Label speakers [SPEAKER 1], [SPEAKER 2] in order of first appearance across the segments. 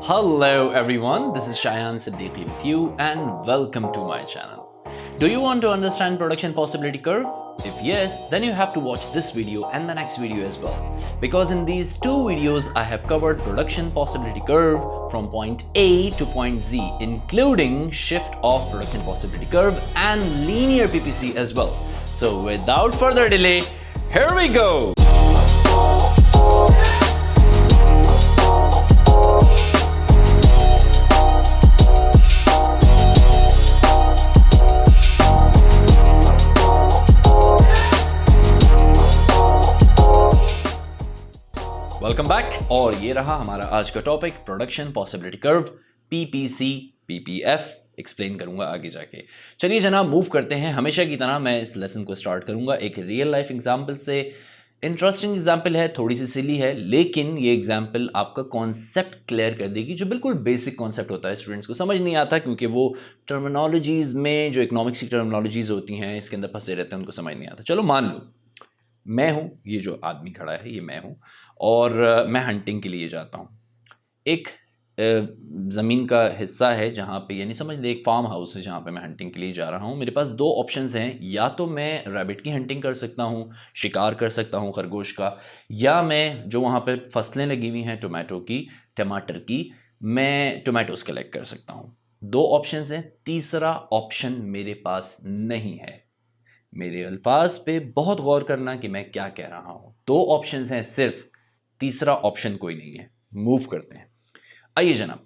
[SPEAKER 1] Hello everyone, this is Shayan Siddiqui with you and welcome to my channel. Do you want to understand production possibility curve? If yes, then you have to watch this video and the next video as well. Because in these two videos I have covered production possibility curve from point A to point Z, including shift of production possibility curve and linear PPC as well. So without further delay, here we go! Welcome back और ये रहा हमारा आज का topic production possibility curve PPC PPF explain करूंगा आगे जाके। चलिए जनाब मूव करते हैं। हमेशा की तरह मैं इस लेसन को स्टार्ट करूंगा एक रियल लाइफ एग्जांपल से। इंटरेस्टिंग एग्जांपल है, थोड़ी सी सिली है, लेकिन ये एग्जांपल आपका कॉन्सेप्ट क्लियर कर देगी जो बिल्कुल बेसिक कॉन्सेप्ट होता है, स्टूडेंट्स को समझ नहीं आता क्योंकि वो टर्मिनोलॉजीज़ में जो इकोनॉमिक्स की टर्मिनोलॉजीज़ होती हैं इसके अंदर फंसे रहते हैं, उनको समझ नहीं आता। चलो मान लो मैं हूँ, ये जो आदमी खड़ा है ये मैं हूँ और मैं हंटिंग के लिए जाता हूँ। एक ज़मीन का हिस्सा है जहाँ पे, यानी समझ ले एक फार्म हाउस है जहाँ पे मैं हंटिंग के लिए जा रहा हूँ। मेरे पास दो ऑप्शंस हैं, या तो मैं रैबिट की हंटिंग कर सकता हूँ, शिकार कर सकता हूँ खरगोश का, या मैं जो वहाँ पे फसलें लगी हुई हैं टोमेटो की, टमाटर की, मैं टोमेटोज़ कलेक्ट कर सकता हूँ। दो ऑप्शंस हैं, तीसरा ऑप्शन मेरे पास नहीं है। मेरे अल्फाज पे बहुत गौर करना कि मैं क्या कह रहा हूँ। दो ऑप्शंस हैं सिर्फ, तीसरा ऑप्शन कोई नहीं है। मूव करते हैं। आइए जनाब,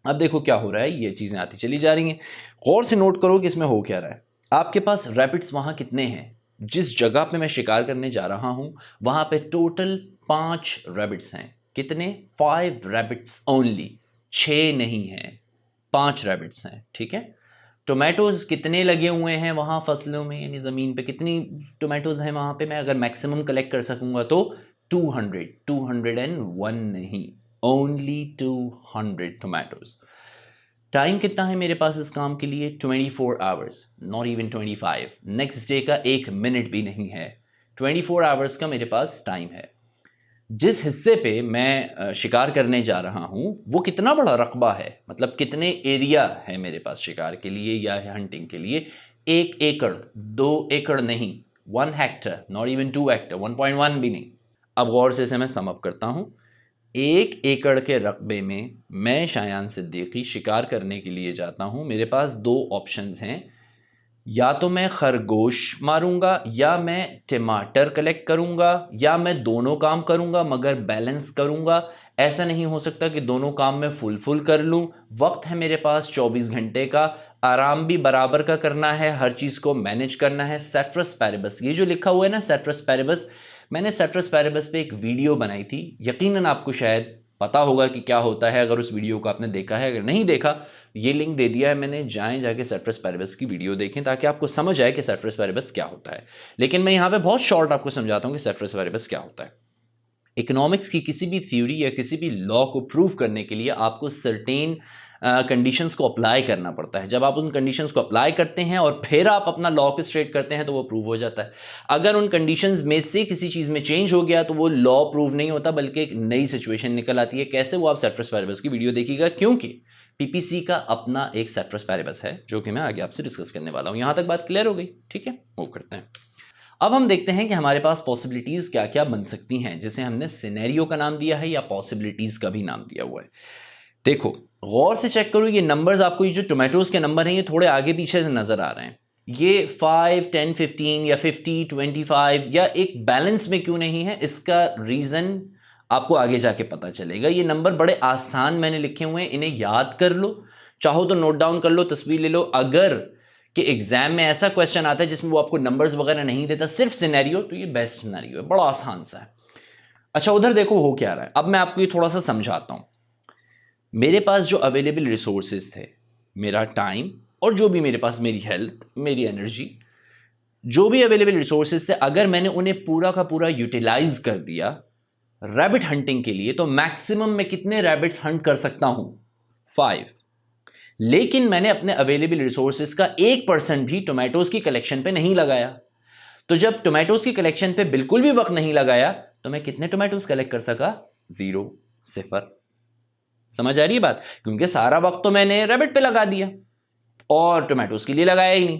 [SPEAKER 1] अब देखो क्या हो रहा है, ये चीज़ें आती चली जा रही हैं। गौर से नोट करो कि इसमें हो क्या रहा है। आपके पास रैबिट्स वहाँ कितने हैं? जिस जगह पे मैं शिकार करने जा रहा हूँ वहाँ पे टोटल 5 रैबिट्स हैं। कितने? 5 रैबिट्स ओनली, 6 नहीं हैं, 5 रैबिट्स हैं। ठीक है। टोमेटोज़ कितने लगे हुए हैं वहाँ फसलों में, यानी ज़मीन पे कितनी टोमेटोज़ हैं वहाँ पे? मैं अगर मैक्सिमम कलेक्ट कर सकूँगा तो 200, 201 नहीं, ओनली 200 टोमेटोज़। टाइम कितना है मेरे पास इस काम के लिए? 24 hours, not even 25। Next day का 1 मिनट भी नहीं है, 24 आवर्स का मेरे पास टाइम है। जिस हिस्से पे मैं शिकार करने जा रहा हूँ वो कितना बड़ा रकबा है, मतलब कितने एरिया है मेरे पास शिकार के लिए या हंटिंग के लिए? 1 एकड़, 2 एकड़ नहीं, 1 हेक्टर, नॉट इवन 2 हेक्टर, 1.1 भी नहीं। अब गौर से इसे मैं सम अप करता हूँ। 1 एकड़ के रकबे में मैं शायान सिद्दीकी शिकार करने के लिए जाता हूँ। मेरे पास दो ऑप्शंस हैं, या तो मैं खरगोश मारूंगा या मैं टमाटर कलेक्ट करूंगा, या मैं दोनों काम करूंगा मगर बैलेंस करूंगा। ऐसा नहीं हो सकता कि दोनों काम मैं फुल कर लूं। वक्त है मेरे पास 24 घंटे का, आराम भी बराबर का करना है, हर चीज़ को मैनेज करना है। सेट्रस पैरिबस, ये जो लिखा हुआ है ना सेट्रस पैरिबस, मैंने सेट्रस पैरिबस पे एक वीडियो बनाई थी, यकीनन आपको शायद पता होगा कि क्या होता है अगर उस वीडियो को आपने देखा है। अगर नहीं देखा, ये लिंक दे दिया है मैंने, जाके सेट्रस पैरिबस की वीडियो देखें ताकि आपको समझ आए कि सेट्रस पैरिबस क्या होता है। लेकिन मैं यहाँ पे बहुत शॉर्ट आपको समझाता हूँ कि सेट्रस पैरिबस क्या होता है। इकोनॉमिक्स की किसी भी थ्योरी या किसी भी लॉ को प्रूव करने के लिए आपको सर्टेन कंडीशंस को अप्लाई करना पड़ता है। जब आप उन कंडीशंस को अप्लाई करते हैं और फिर आप अपना लॉ को स्ट्रेट करते हैं तो वो प्रूव हो जाता है। अगर उन कंडीशंस में से किसी चीज़ में चेंज हो गया तो वो लॉ प्रूव नहीं होता, बल्कि एक नई सिचुएशन निकल आती है। कैसे? वो आप सेट्रस पैरिबस की वीडियो देखिएगा, क्योंकि पीपीसी का अपना एक सेट्रस पैरिबस है जो कि मैं आगे आपसे डिस्कस करने वाला हूँ। यहाँ तक बात क्लियर हो गई? ठीक है, मूव करते हैं। अब हम देखते हैं कि हमारे पास पॉसिबिलिटीज़ क्या क्या बन सकती हैं, जिसे हमने सिनेरियो का नाम दिया है या पॉसिबिलिटीज़ का भी नाम दिया हुआ है। देखो गौर से चेक करो, ये नंबर्स आपको, ये जो टोमेटोज़ के नंबर हैं ये थोड़े आगे पीछे से नज़र आ रहे हैं। ये 5, 10, 15 या 50, 25 या एक बैलेंस में क्यों नहीं है, इसका रीज़न आपको आगे जाके पता चलेगा। ये नंबर बड़े आसान मैंने लिखे हुए हैं, इन्हें याद कर लो, चाहो तो नोट डाउन कर लो, तस्वीर ले लो। अगर कि एग्जाम में ऐसा क्वेश्चन आता है जिसमें वो आपको नंबर्स वगैरह नहीं देता, सिर्फ सिनेरियो, तो ये बेस्ट सिनेरियो है, बड़ा आसान सा है। अच्छा उधर देखो हो क्या रहा है। अब मैं आपको ये थोड़ा सा समझाता हूँ। मेरे पास जो अवेलेबल रिसोर्सेज थे, मेरा टाइम और जो भी मेरे पास मेरी हेल्थ, मेरी एनर्जी, जो भी अवेलेबल रिसोर्सेज थे, अगर मैंने उन्हें पूरा का पूरा यूटिलाइज कर दिया रैबिट हंटिंग के लिए, तो मैक्सिमम मैं कितने रैबिट्स हंट कर सकता हूं? 5। लेकिन मैंने अपने अवेलेबल रिसोर्सेज का 1% भी टोमेटोज की कलेक्शन पे नहीं लगाया। तो जब टोमेटोज की कलेक्शन पे बिल्कुल भी वक्त नहीं लगाया तो मैं कितने टोमेटोज कलेक्ट कर सका? 0, 0। समझ आ रही है बात? क्योंकि सारा वक्त तो मैंने रैबिट पे लगा दिया और टोमेटोज के लिए लगाया ही नहीं।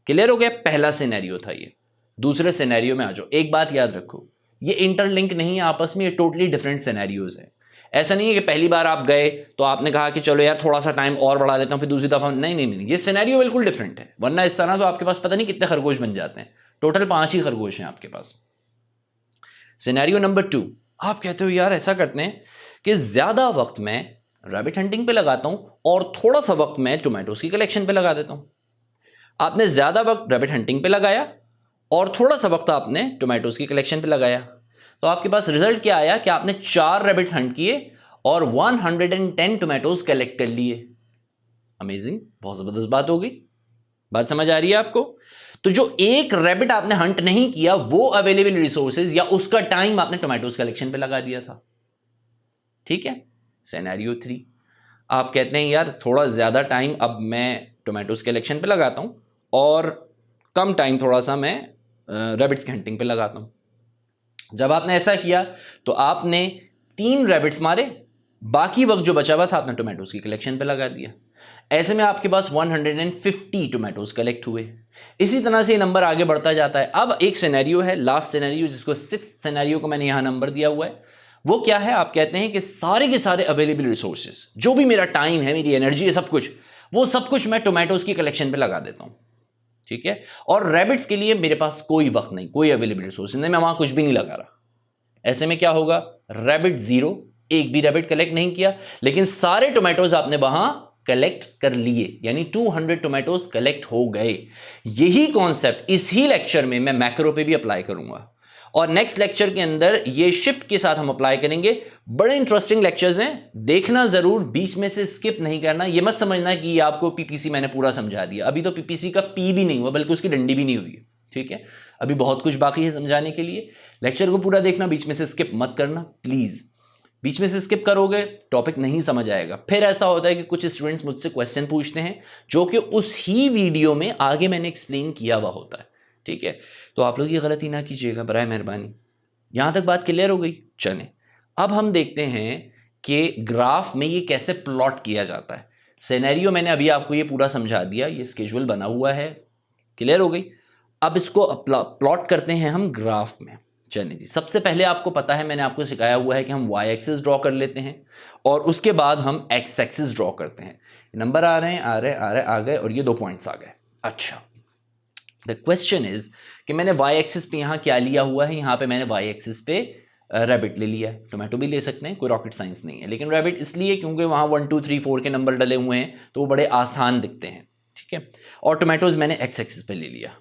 [SPEAKER 1] क्लियर हो गया? पहला सिनेरियो था ये। दूसरे सिनेरियो में आ जाओ। एक बात याद रखो, ये इंटरलिंक नहीं है आपस में, ये टोटली डिफरेंट सिनेरियोज है। ऐसा नहीं है कि पहली बार आप गए तो आपने कहा कि चलो यार थोड़ा सा टाइम और बढ़ा लेता हूं, फिर दूसरी दफा नहीं नहीं नहीं, ये सिनेरियो बिल्कुल डिफरेंट है। वरना इस तरह तो आपके पास पता नहीं कितने खरगोश बन जाते हैं। टोटल 5 ही खरगोश हैं आपके पास। सिनेरियो नंबर 2, आप कहते हो यार ऐसा करते हैं कि ज्यादा वक्त मैं रैबिट हंटिंग पे लगाता हूं और थोड़ा सा वक्त मैं टोमेटोज की कलेक्शन पे लगा देता हूं। आपने ज्यादा वक्त रैबिट हंटिंग पे लगाया और थोड़ा सा वक्त आपने टोमेटोज की कलेक्शन पे लगाया, तो आपके पास रिजल्ट क्या आया कि आपने 4 रैबिट्स हंट किए और 110 टोमेटोज कलेक्ट कर लिए। अमेजिंग, बहुत जबरदस्त बात हो गई। बात समझ आ रही है आपको? तो जो एक रैबिट आपने हंट नहीं किया वो अवेलेबल रिसोर्सेज या उसका टाइम आपने टोमेटोज कलेक्शन पे लगा दिया था। ठीक है। सिनेरियो 3, आप कहते हैं यार थोड़ा ज्यादा टाइम अब मैं टोमेटोज कलेक्शन पे लगाता हूं और कम टाइम थोड़ा सा मैं रैबिट्स की हंटिंग पे लगाता हूं। जब आपने ऐसा किया तो आपने 3 रैबिट्स मारे, बाकी वक्त जो बचा हुआ था आपने टोमेटोज की कलेक्शन पे लगा दिया। ऐसे में आपके पास 150 टोमेटोज कलेक्ट हुए। इसी तरह से नंबर आगे बढ़ता जाता है। अब एक सिनेरियो है, लास्ट सिनेरियो, जिसको 6th सिनेरियो को मैंने यहां नंबर दिया हुआ है। वो क्या है? आप कहते हैं कि सारे के सारे अवेलेबल रिसोर्सेज, जो भी मेरा टाइम है, मेरी एनर्जी है, सब कुछ, वो सब कुछ मैं टोमेटोज की कलेक्शन पे लगा देता हूं। ठीक है। और रैबिट्स के लिए मेरे पास कोई वक्त नहीं, कोई अवेलेबल रिसोर्सेज नहीं, मैं वहां कुछ भी नहीं लगा रहा। ऐसे में क्या होगा? रैबिट 0, एक भी रैबिट कलेक्ट नहीं किया, लेकिन सारे टोमेटोज आपने वहां कलेक्ट कर लिए, यानी 200 टोमेटोज कलेक्ट हो गए। यही कॉन्सेप्ट इसी लेक्चर में मैं मैक्रो पे भी अप्लाई करूंगा और नेक्स्ट लेक्चर के अंदर ये शिफ्ट के साथ हम अप्लाई करेंगे। बड़े इंटरेस्टिंग लेक्चर्स हैं, देखना जरूर, बीच में से स्किप नहीं करना। ये मत समझना कि ये आपको पीपीसी मैंने पूरा समझा दिया, अभी तो पीपीसी का पी भी नहीं हुआ, बल्कि उसकी डंडी भी नहीं हुई है। ठीक है, अभी बहुत कुछ बाकी है समझाने के लिए। लेक्चर को पूरा देखना, बीच में से स्किप मत करना प्लीज। बीच में से स्किप करोगे टॉपिक नहीं समझ आएगा। फिर ऐसा होता है कि कुछ स्टूडेंट्स मुझसे क्वेश्चन पूछते हैं जो कि उस ही वीडियो में आगे मैंने एक्सप्लेन किया हुआ होता है। ठीक है, तो आप लोग ये गलती ना कीजिएगा बराए मेहरबानी। यहां तक बात क्लियर हो गई? चलें अब हम देखते हैं कि ग्राफ में ये कैसे प्लॉट किया जाता है। सिनेरियो मैंने अभी आपको ये पूरा समझा दिया, ये स्केड्यूल बना हुआ है, क्लियर हो गई। अब इसको प्लॉट करते हैं हम ग्राफ में। चलिए जी, सबसे पहले आपको पता है, मैंने आपको सिखाया हुआ है कि हम वाई एक्सिस ड्रॉ कर लेते हैं और उसके बाद हम एक्स एक्सिस ड्रॉ करते हैं। नंबर आ रहे हैं, आ रहे आ गए और ये 2 पॉइंट्स आ गए। अच्छा, द क्वेश्चन इज कि मैंने वाई एक्सिस पे यहाँ क्या लिया हुआ है? यहाँ पे मैंने वाई एक्सिस पे रैबिट ले लिया है। टोमेटो भी ले सकते हैं, कोई रॉकेट साइंस नहीं है, लेकिन रैबिट इसलिए क्योंकि वहाँ 1 2 3 4 के नंबर डले हुए हैं तो वो बड़े आसान दिखते हैं। ठीक है, और टोमेटोज मैंने एक्स एक्सिस पे ले लिया।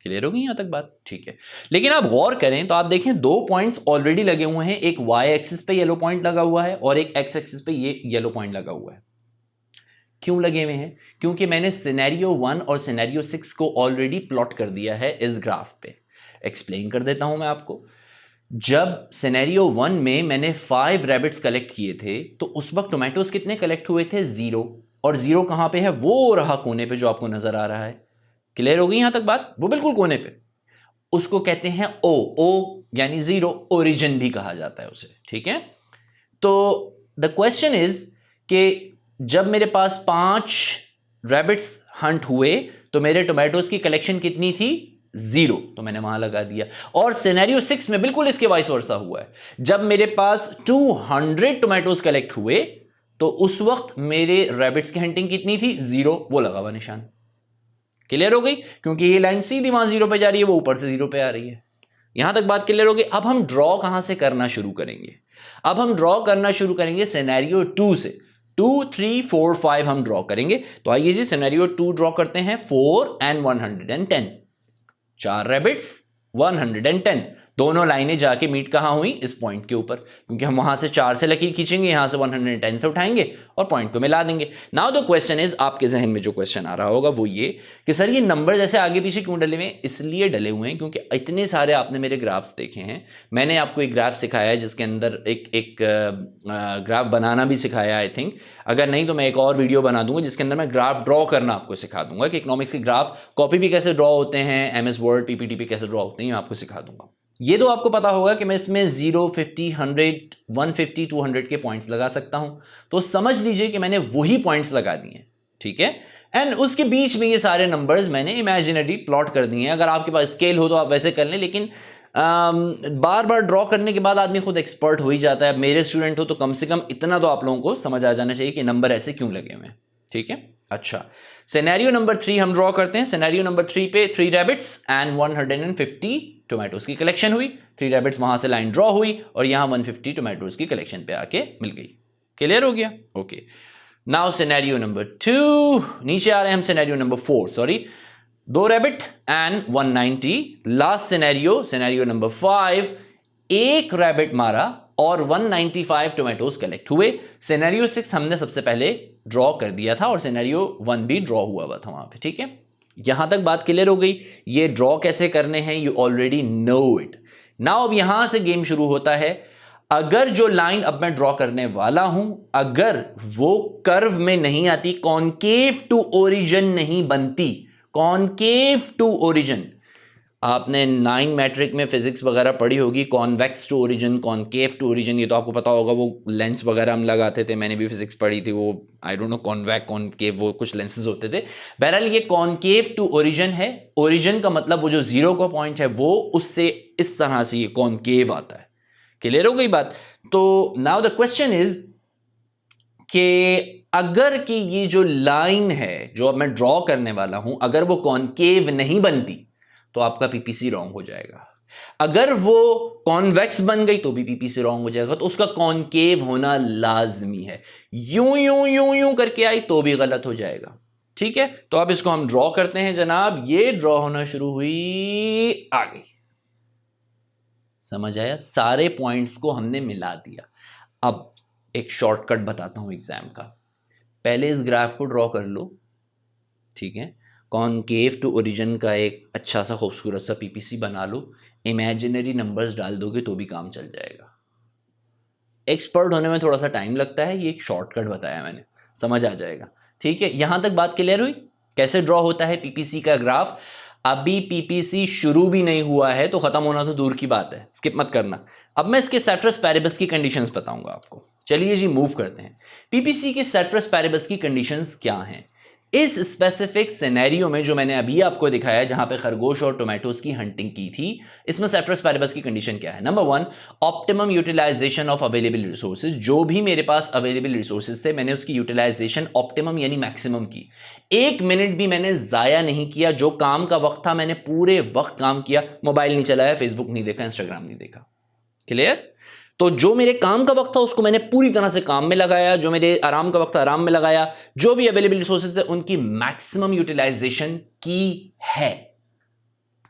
[SPEAKER 1] क्लियर होगी यहाँ तक बात? ठीक है, लेकिन आप गौर करें तो आप देखें 2 पॉइंट्स ऑलरेडी लगे हुए हैं। एक वाई एक्सिस पे येलो पॉइंट लगा हुआ है और एक एक्स एक्सिस पे ये येलो पॉइंट लगा हुआ है। क्यों लगे हुए हैं? क्योंकि मैंने सिनेरियो 1 और सिनेरियो 6 को ऑलरेडी प्लॉट कर दिया है इस ग्राफ पे। एक्सप्लेन कर देता हूं मैं आपको। जब सिनेरियो 1 में मैंने 5 रैबिट्स कलेक्ट किए थे तो उस वक्त टोमेटोज कितने कलेक्ट हुए थे? 0। और 0 कहां पे है? वो रहा कोने पे जो आपको नजर आ रहा है। क्लियर हो गई यहां तक बात? वो बिल्कुल कोने पे, उसको कहते हैं ओ यानी 0, ओरिजिन भी कहा जाता है उसे। ठीक है, तो द क्वेश्चन इज कि जब मेरे पास 5 रैबिट्स हंट हुए तो मेरे टोमेटोज की कलेक्शन कितनी थी? 0, तो मैंने वहां लगा दिया। और सिनेरियो 6 में बिल्कुल इसके वाइस वर्सा हुआ है। जब मेरे पास 200 टोमेटोज कलेक्ट हुए तो उस वक्त मेरे रैबिट्स की हंटिंग कितनी थी? 0, वो लगा हुआ निशान। क्लियर हो गई? क्योंकि ये लाइन सीधी वहां 0 पे जा रही है, वो ऊपर से 0 पे आ रही है। यहां तक बात क्लियर हो गई? अब हम ड्रॉ कहां से करना शुरू करेंगे? अब हम ड्रॉ करना शुरू करेंगे सिनेरियो 2 से। 2 3 4 5 हम ड्रॉ करेंगे। तो आइए जी सिनेरियो 2 ड्रॉ करते हैं। 4 and 110, 4 रैबिट्स 110, दोनों लाइनें जाके मीट कहां हुई? इस पॉइंट के ऊपर, क्योंकि हम वहां से 4 से लकीर खींचेंगे, यहां से 110 से उठाएंगे और पॉइंट को मिला देंगे। नाउ द क्वेश्चन इज, आपके जहन में जो क्वेश्चन आ रहा होगा वो ये कि सर ये नंबर जैसे आगे पीछे क्यों डले हुए हैं? इसलिए डले हुए हैं क्योंकि इतने सारे आपने मेरे ग्राफ्स देखे हैं। मैंने आपको एक ग्राफ सिखाया है जिसके अंदर एक ग्राफ बनाना भी सिखाया आई थिंक। अगर नहीं तो मैं एक और वीडियो बना दूंगा जिसके अंदर मैं ग्राफ ड्रॉ करना आपको सिखा दूंगा कि इकोनॉमिक्स के ग्राफ कॉपी भी कैसे ड्रॉ होते हैं, MS वर्ड PPT पे कैसे ड्रॉ होते हैं, आपको सिखा दूंगा। ये तो आपको पता होगा कि मैं इसमें 0, 50, 100, 150, 200 के पॉइंट्स लगा सकता हूं, तो समझ लीजिए कि मैंने वही पॉइंट्स लगा दिए, ठीक है। एंड उसके बीच में ये सारे नंबर्स मैंने इमेजिनरी प्लॉट कर दिए हैं। अगर आपके पास स्केल हो तो आप वैसे कर लें, लेकिन बार बार ड्रॉ करने के बाद आदमी खुद एक्सपर्ट हो ही जाता है। मेरे स्टूडेंट हो तो कम से कम इतना तो आप लोगों को समझ आ जाना चाहिए कि नंबर ऐसे क्यों लगे हुए हैं, ठीक है। अच्छा, सिनेरियो नंबर 3 हम ड्रॉ करते हैं। सिनेरियो नंबर 3 पे 3 रैबिट्स एंड 150 टोमेटोज की कलेक्शन हुई। 3 रैबिट्स वहां से लाइन ड्रॉ हुई और यहां 150 टोमेटोज की कलेक्शन पे आके मिल गई। क्लियर हो गया? ओके। नाउ सिनेरियो नंबर 2, नीचे आ रहे हैं हम। Scenario number 4, sorry, 2 rabbit and 190। Last scenario, scenario number 5, 1 rabbit मारा और 195 टोमेटोज कलेक्ट हुए। सिनेरियो 6 हमने सबसे पहले ड्रॉ कर दिया था और सिनेरियो 1 भी ड्रॉ हुआ था वहां पे, ठीक है। यहां तक बात क्लियर हो गई। ये ड्रॉ कैसे करने हैं you already know it. Now अब यहां से गेम शुरू होता है। अगर जो लाइन अब मैं ड्रॉ करने वाला हूं, अगर वो कर्व में नहीं आती, कॉनकेव टू ओरिजिन नहीं बनती, कॉनकेव टू ओरिजिन, आपने 9 मैट्रिक में फिजिक्स वगैरह पढ़ी होगी, convex to origin, concave to origin, ये तो आपको पता होगा। वो लेंस वगैरह हम लगाते थे, मैंने भी फिजिक्स पढ़ी थी। वो I don't know, convex concave वो कुछ लेंसेज होते थे। बहरहाल ये कॉनकेव टू ओरिजिन है। ओरिजिन का मतलब वो जो जीरो का पॉइंट है वो उससे इस तरह से ये कॉनकेव आता है। क्लियर हो गई बात? तो नाउ द क्वेश्चन इज कि अगर कि ये जो लाइन है जो अब मैं ड्रॉ करने वाला हूं, अगर वो कॉनकेव नहीं बनती तो आपका पीपीसी रॉन्ग हो जाएगा। अगर वो कॉन्वेक्स बन गई तो भी पीपीसी रॉन्ग हो जाएगा। तो उसका कॉनकेव होना लाजमी है। यूं यूं यूं यूं करके आई तो भी गलत हो जाएगा, ठीक है। तो अब इसको हम ड्रॉ करते हैं जनाब। ये ड्रॉ होना शुरू हुई, आ गई। समझ आया? सारे पॉइंट्स को हमने मिला दिया। अब एक शॉर्टकट बताता हूं एग्जाम का। पहले इस ग्राफ को ड्रॉ कर लो, ठीक है। कॉनकेव टू ओरिजिन का एक अच्छा सा खूबसूरत सा पीपीसी बना लो। इमेजिनरी नंबर्स डाल दोगे तो भी काम चल जाएगा। एक्सपर्ट होने में थोड़ा सा टाइम लगता है, ये एक शॉर्टकट बताया मैंने, समझ आ जाएगा, ठीक है। यहां तक बात क्लियर हुई कैसे ड्रॉ होता है पीपीसी का ग्राफ। अभी पीपीसी शुरू भी नहीं हुआ है तो खत्म होना तो दूर की बात है, स्किप मत करना। अब मैं इसके सेट्रस पैरेबस की कंडीशंस बताऊंगा आपको। चलिए जी मूव करते हैं। पीपीसी के सेट्रस पैरेबस की कंडीशंस क्या हैं। इस स्पेसिफिक सिनेरियो में जो मैंने अभी आपको दिखाया, जहां पे खरगोश और टोमेटोज की हंटिंग की थी, इसमें सेट्रस पैरेबस की कंडीशन क्या है। Number 1, optimum utilisation of available resources. जो भी मेरे पास अवेलेबल रिसोर्सेज थे मैंने उसकी यूटिलाइजेशन ऑप्टिमम यानी मैक्सिमम की। 1 मिनट भी मैंने जाया नहीं किया। जो काम का वक्त था मैंने पूरे वक्त काम किया। मोबाइल नहीं चलाया, फेसबुक नहीं देखा, इंस्टाग्राम नहीं देखा। क्लियर? तो जो मेरे काम का वक्त था उसको मैंने पूरी तरह से काम में लगाया, जो मेरे आराम का वक्त था आराम में लगाया, जो भी अवेलेबल रिसोर्सेज थे उनकी मैक्सिमम यूटिलाइजेशन की है।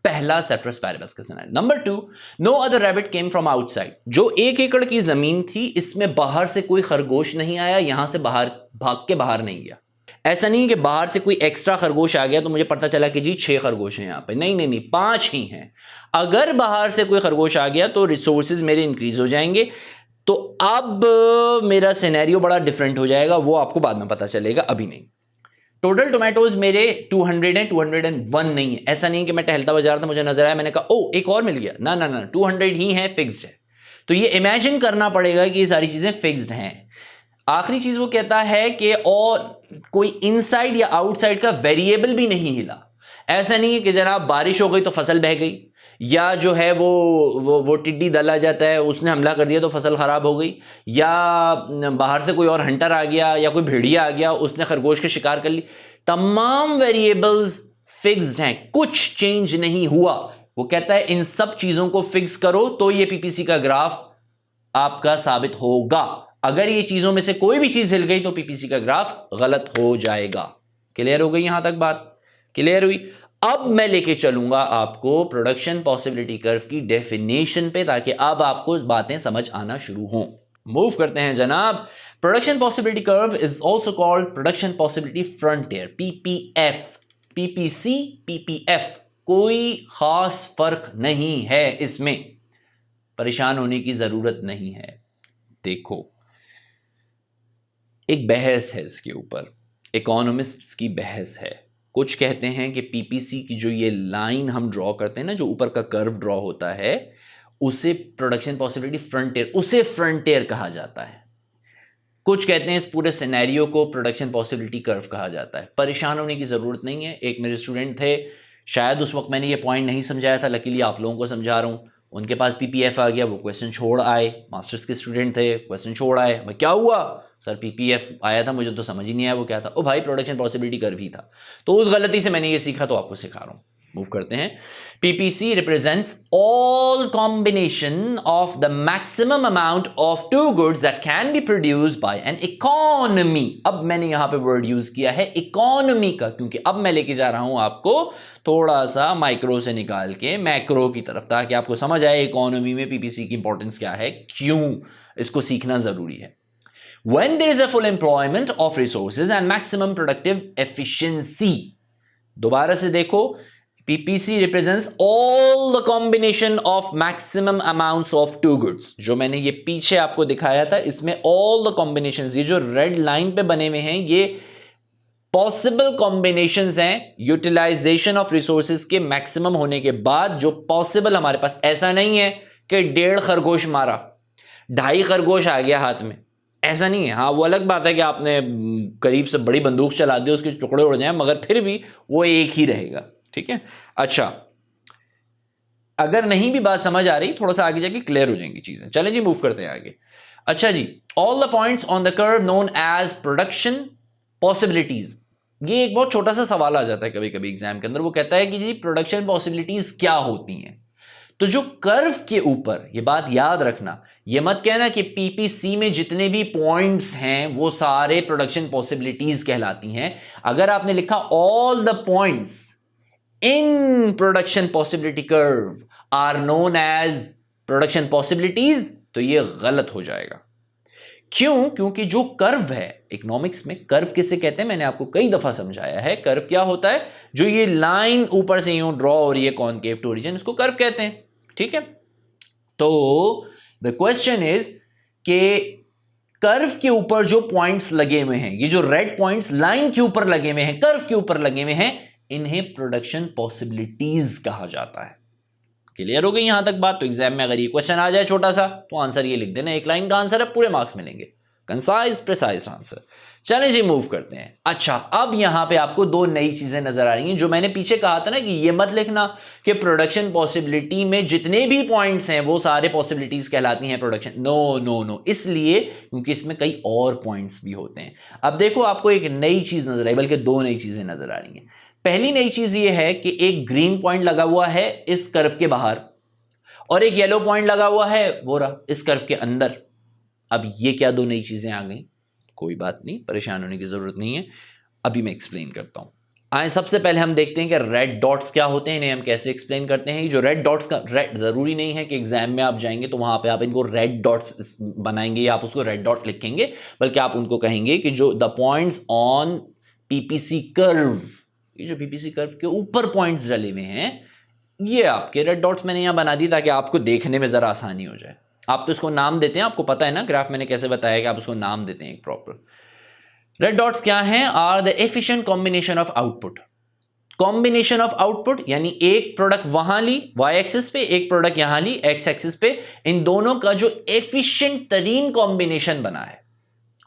[SPEAKER 1] पहला सेट्रस पैरेबस का scenario. Number 2, no other rabbit came from outside. जो 1 एकड़ की जमीन थी इसमें बाहर से कोई खरगोश नहीं आया, यहां से बाहर भाग के बाहर नहीं गया। ऐसा नहीं कि बाहर से कोई एक्स्ट्रा खरगोश आ गया तो मुझे पता चला कि जी 6 खरगोश हैं यहां पे। नहीं नहीं नहीं, 5 ही हैं। अगर बाहर से कोई खरगोश आ गया तो रिसोर्सेज मेरे इंक्रीज हो जाएंगे। तो अब मेरा सिनेरियो बड़ा डिफरेंट हो जाएगा, वो आपको बाद में पता चलेगा, अभी नहीं। टोटल टोमेटोज मेरे 200 हैं, 201 नहीं है। ऐसा नहीं कि मैं टहलता हुआ जा रहा था, मुझे नजर आया, मैंने कहा ओ एक और मिल गया। ना ना ना, 200 ही है, फिक्स्ड है। तो ये इमेजिन करना पड़ेगा कि ये सारी चीजें फिक्स्ड हैं। आखिरी चीज वो कहता है कि और कोई इनसाइड या आउटसाइड का वेरिएबल भी नहीं हिला। ऐसा नहीं है कि जनाब बारिश हो गई तो फसल बह गई, या जो है वो टिड्डी दल आ जाता है उसने हमला कर दिया तो फसल खराब हो गई, या बाहर से कोई और हंटर आ गया या कोई भेड़िया आ गया उसने खरगोश के शिकार कर ली। तमाम वेरिएबल्स फिक्स्ड हैं, कुछ चेंज नहीं हुआ। वो कहता है इन सब चीजों को फिक्स करो तो ये पीपीसी का ग्राफ आपका साबित होगा। अगर ये चीजों में से कोई भी चीज हिल गई तो पीपीसी का ग्राफ गलत हो जाएगा। क्लियर हो गई यहां तक बात? क्लियर हुई? अब मैं लेके चलूंगा आपको प्रोडक्शन पॉसिबिलिटी कर्व की डेफिनेशन पे, ताकि अब आपको बातें समझ आना शुरू हों। मूव करते हैं जनाब। Production possibility curve is also called production possibility frontier, PPF. PPC, PPF, कोई खास फर्क नहीं है इसमें, परेशान होने की जरूरत नहीं है। देखो, एक बहस है इसके ऊपर, इकोनॉमिस्ट्स की बहस है। कुछ कहते हैं कि पीपीसी की जो ये लाइन हम ड्रॉ करते हैं ना, जो ऊपर का कर्व ड्रॉ होता है, उसे प्रोडक्शन पॉसिबिलिटी फ्रंटियर, उसे फ्रंटियर कहा जाता है। कुछ कहते हैं इस पूरे सिनेरियो को प्रोडक्शन पॉसिबिलिटी कर्व कहा जाता है। परेशान होने की ज़रूरत नहीं है। एक मेरे स्टूडेंट थे, शायद उस वक्त मैंने ये पॉइंट नहीं समझाया था, लकीली आप लोगों को समझा रहा हूँ। उनके पास पीपीएफ आ गया, वो क्वेश्चन छोड़ आए, मास्टर्स के स्टूडेंट थे, क्वेश्चन छोड़ आए। भाई क्या हुआ सर, पीपीएफ आया था, मुझे तो समझ ही नहीं आया वो क्या था। ओ भाई प्रोडक्शन पॉसिबिलिटी कर्व ही था। तो उस गलती से मैंने ये सीखा, तो आपको सिखा रहा हूँ। मूव करते हैं। PPC represents all combination of the maximum amount of two goods that can be produced by an economy. अब मैंने यहां पे वर्ड यूज किया है इकोनॉमी का, क्योंकि अब मैं लेके जा रहा हूं आपको थोड़ा सा माइक्रो से निकाल के मैक्रो की तरफ, ताकि आपको समझ आए इकोनॉमी में पीपीसी की इंपॉर्टेंस क्या है, क्यों इसको सीखना जरूरी है। When there is a full employment of resources and maximum productive efficiency, दोबारा से देखो, PPC represents all the combination of maximum amounts of two goods। जो मैंने ये पीछे आपको दिखाया था, इसमें all the combinations, ये जो रेड लाइन पे बने हुए हैं, ये पॉसिबल कॉम्बिनेशंस हैं यूटिलाइजेशन ऑफ रिसोर्सेज के मैक्सिमम होने के बाद, जो पॉसिबल हमारे पास। ऐसा नहीं है कि 1.5 खरगोश मारा, 2.5 खरगोश आ गया हाथ में, ऐसा नहीं है। हाँ वो अलग बात है कि आपने करीब से बड़ी बंदूक चला दी, उसके टुकड़े उड़ जाए, मगर फिर भी वो एक ही रहेगा, ठीक है। अच्छा, अगर नहीं भी बात समझ आ रही, थोड़ा सा आगे जाके क्लियर हो जाएंगी चीजें। चलें जी, मूव करते हैं आगे। अच्छा जी, all the points on the curve known as production possibilities. ये एक बहुत छोटा सा सवाल आ जाता है कभी कभी एग्जाम के अंदर। वो कहता है कि जी प्रोडक्शन पॉसिबिलिटीज क्या होती हैं। तो जो कर्व के ऊपर, ये बात याद रखना, ये मत कहना कि पीपीसी में जितने भी पॉइंट्स हैं वो सारे प्रोडक्शन पॉसिबिलिटीज कहलाती हैं। अगर आपने लिखा all the points in production possibility curve are known as production possibilities, तो ये गलत हो जाएगा। क्यों? क्योंकि जो कर्व है, इकोनॉमिक्स में कर्व किसे कहते हैं, मैंने आपको कई दफा समझाया है। कर्व क्या होता है? जो ये लाइन ऊपर से यूं ड्रॉ हो रही है कॉनकेव टू ओरिजिन, इसको कर्व कहते हैं, ठीक है। तो द क्वेश्चन इज के कर्व के ऊपर जो पॉइंट्स लगे हुए हैं, ये जो रेड पॉइंट्स लाइन के ऊपर लगे हुए हैं, कर्व के ऊपर लगे हुए हैं, इन्हें प्रोडक्शन पॉसिबिलिटीज कहा जाता है। क्लियर हो गई यहां तक बात? तो एग्जाम में अगर ये क्वेश्चन आ जाए छोटा सा, तो आंसर ये लिख देना, एक लाइन का आंसर है, पूरे मार्क्स मिलेंगे, कंसाइज प्रिसाइज आंसर। चलें जी, मूव करते हैं। अच्छा, अब यहां पे आपको दो नई चीजें नजर आ रही हैं। जो मैंने पीछे कहा था ना कि ये मत लिखना कि प्रोडक्शन पॉसिबिलिटी में जितने भी पॉइंट्स हैं वो सारे पॉसिबिलिटीज कहलाती हैं प्रोडक्शन। नो नो नो, इसलिए क्योंकि इसमें कई और पॉइंट्स भी होते हैं। अब देखो, आपको एक नई चीज नजर आई, बल्कि दो नई चीजें नजर आ रही हैं। पहली नई चीज ये है कि एक ग्रीन पॉइंट लगा हुआ है इस कर्व के बाहर, और एक येलो पॉइंट लगा हुआ है वो रहा इस कर्व के अंदर। अब ये क्या दो नई चीजें आ गई? कोई बात नहीं, परेशान होने की जरूरत नहीं है, अभी मैं एक्सप्लेन करता हूं। आए सबसे पहले हम देखते हैं कि रेड डॉट्स क्या होते हैं, इन्हें हम कैसे एक्सप्लेन करते हैं। जो रेड डॉट्स का, रेड जरूरी नहीं है कि एग्जाम में आप जाएंगे तो वहां पे आप इनको रेड डॉट्स बनाएंगे या आप उसको रेड डॉट लिखेंगे, बल्कि आप उनको कहेंगे कि जो the points on PPC curve, ये जो पीपीसी कर्व के ऊपर पॉइंट्स डले हुए हैं, ये आपके रेड डॉट्स मैंने यहां बना दी ताकि आपको देखने में जरा आसानी हो जाए। आप तो इसको नाम देते हैं, आपको पता है ना ग्राफ मैंने कैसे बताया कि आप उसको नाम देते हैं एक प्रॉपर। रेड डॉट्स क्या हैं? Are the efficient combination of output. Combination of output यानी एक प्रोडक्ट वहां ली वाई एक्सिस पे, एक प्रोडक्ट यहां ली एक्स एक्सिस पे, इन दोनों का जो एफिशिएंट तरीन कॉम्बिनेशन बना है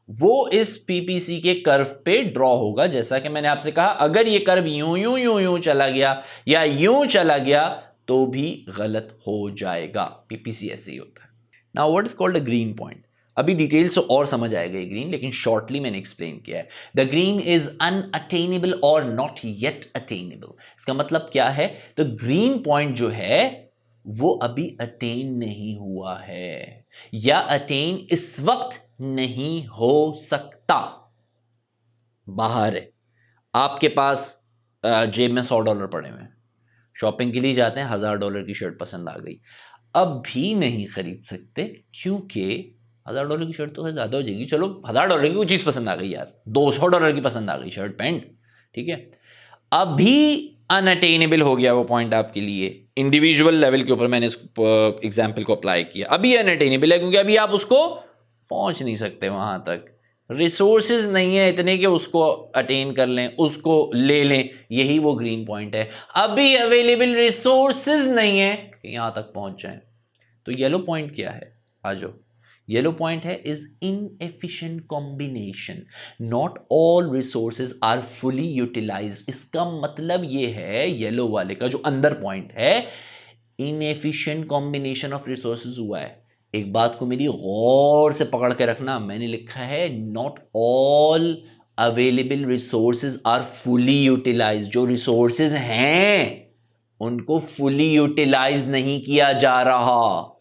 [SPEAKER 1] वो इस पीपीसी के कर्व पे ड्रॉ होगा। जैसा कि मैंने आपसे कहा, अगर ये कर्व यूं यूं यूं यूं चला गया या यूं चला गया तो भी गलत हो जाएगा। पीपीसी ऐसे ही होता है। Now what is called a green point? अभी डिटेल से और समझ आएगा ये ग्रीन, लेकिन शॉर्टली मैंने एक्सप्लेन किया है। द ग्रीन इज अनअटेनेबल और नॉट येट अटेनेबल। इसका मतलब क्या है? द ग्रीन पॉइंट जो है वो अभी अटेन नहीं हुआ है, या अटेन इस वक्त नहीं हो सकता। बाहर है, आपके पास जेब में $100 पड़े हुए हैं, शॉपिंग के लिए जाते हैं, $1000 की शर्ट पसंद आ गई, अब भी नहीं खरीद सकते क्योंकि $1000 की शर्ट तो ज्यादा हो जाएगी। चलो $1000 की कोई चीज पसंद आ गई यार, $200 की पसंद आ गई शर्ट पैंट, ठीक है, अभी अनअटेनेबल हो गया वो पॉइंट आपके लिए। इंडिविजुअल लेवल के ऊपर मैंने इस एग्जाम्पल को अप्लाई किया, अभी अनअटेनेबल है क्योंकि अभी आप उसको पहुंच नहीं सकते, वहां तक रिसोर्सेज नहीं है इतने कि उसको अटेन कर लें, उसको ले लें। यही वो ग्रीन पॉइंट है, अभी अवेलेबल रिसोर्सेज नहीं है कि यहां तक पहुंच जाएं। तो येलो पॉइंट क्या है, आ जाओ, येलो पॉइंट है is inefficient combination, not all resources are fully utilized. इसका मतलब ये है येलो वाले का जो अंदर पॉइंट है, इनएफिशिएंट कॉम्बिनेशन ऑफ रिसोर्सेज हुआ है। एक बात को मेरी गौर से पकड़ के रखना, मैंने लिखा है not all available resources are fully utilized. जो रिसोर्सेज हैं उनको फुली यूटिलाइज नहीं किया जा रहा।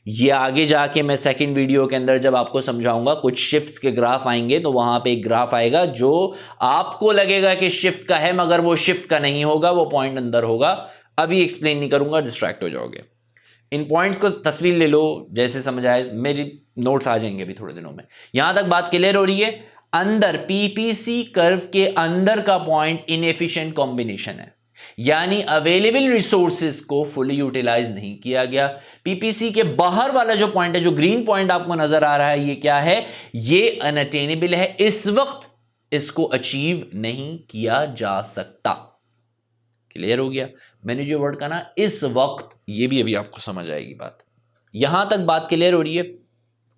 [SPEAKER 1] ये आगे जाके मैं सेकंड वीडियो के अंदर जब आपको समझाऊंगा, कुछ शिफ्ट्स के ग्राफ आएंगे तो वहां पे एक ग्राफ आएगा जो आपको लगेगा कि शिफ्ट का है, मगर वो शिफ्ट का नहीं होगा, वो पॉइंट अंदर होगा। अभी एक्सप्लेन नहीं करूंगा, डिस्ट्रैक्ट हो जाओगे। इन पॉइंट्स को तस्वीर ले लो, जैसे समझ आए, मेरी नोट्स आ जाएंगे अभी थोड़े दिनों में। यहां तक बात क्लियर हो रही है? अंदर पीपीसी कर्व के अंदर का पॉइंट इनएफिशिएंट कॉम्बिनेशन है, यानी अवेलेबल रिसोर्सेज को फुली यूटिलाइज नहीं किया गया। पीपीसी के बाहर वाला जो पॉइंट है, जो ग्रीन पॉइंट आपको नजर आ रहा है, ये क्या है? ये अनअटेनेबल है, इस वक्त इसको अचीव नहीं किया जा सकता। क्लियर हो गया? मैंने जो वर्ड कहा ना इस वक्त, ये भी अभी आपको समझ आएगी बात। यहां तक बात क्लियर हो रही है?